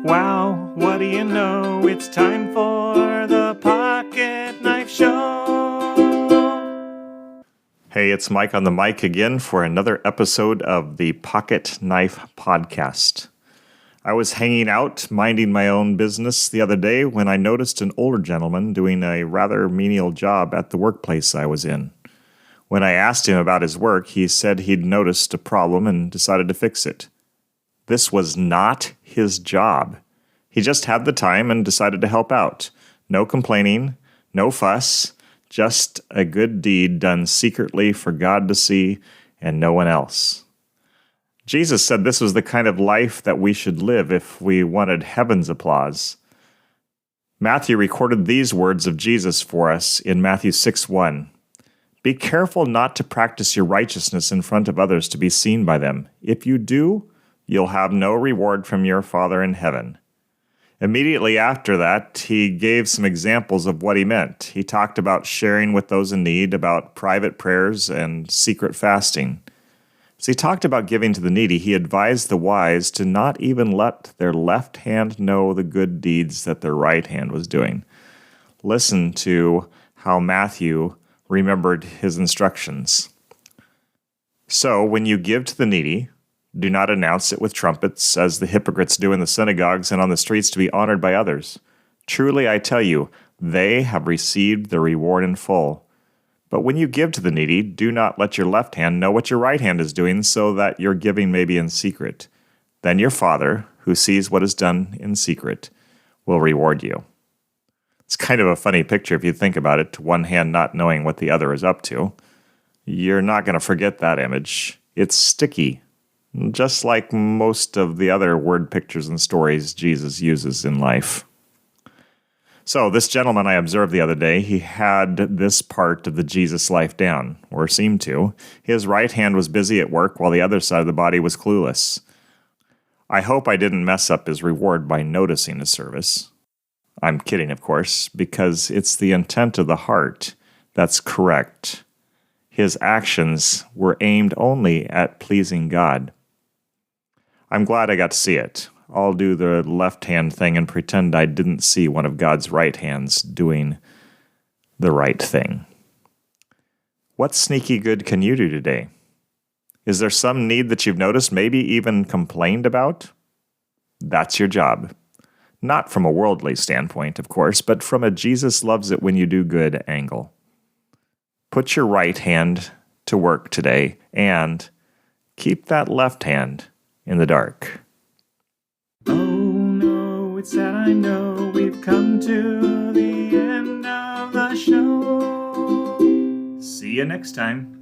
Wow, what do you know? It's time for the Pocket Knife Show. Hey, it's Mike on the mic again for another episode of the Pocket Knife Podcast. I was hanging out, minding my own business the other day when I noticed an older gentleman doing a rather menial job at the workplace I was in. When I asked him about his work, he said he'd noticed a problem and decided to fix it. This was not his job. He just had the time and decided to help out. No complaining, no fuss, just a good deed done secretly for God to see and no one else. Jesus said this was the kind of life that we should live if we wanted heaven's applause. Matthew recorded these words of Jesus for us in Matthew 6:1. Be careful not to practice your righteousness in front of others to be seen by them. If you do, you'll have no reward from your Father in heaven. Immediately after that, he gave some examples of what he meant. He talked about sharing with those in need, about private prayers and secret fasting. As he talked about giving to the needy, he advised the wise to not even let their left hand know the good deeds that their right hand was doing. Listen to how Matthew remembered his instructions. So, when you give to the needy, do not announce it with trumpets, as the hypocrites do in the synagogues and on the streets to be honored by others. Truly, I tell you, they have received their reward in full. But when you give to the needy, do not let your left hand know what your right hand is doing, so that your giving may be in secret. Then your Father, who sees what is done in secret, will reward you. It's kind of a funny picture if you think about it, one hand not knowing what the other is up to. You're not going to forget that image. It's sticky, just like most of the other word pictures and stories Jesus uses in life. So this gentleman I observed the other day, he had this part of the Jesus life down, or seemed to. His right hand was busy at work while the other side of the body was clueless. I hope I didn't mess up his reward by noticing his service. I'm kidding, of course, because it's the intent of the heart that's correct. His actions were aimed only at pleasing God. I'm glad I got to see it. I'll do the left-hand thing and pretend I didn't see one of God's right hands doing the right thing. What sneaky good can you do today? Is there some need that you've noticed, maybe even complained about? That's your job. Not from a worldly standpoint, of course, but from a Jesus loves it when you do good angle. Put your right hand to work today and keep that left hand in the dark. Oh no, it's sad, I know. We've come to the end of the show. See you next time.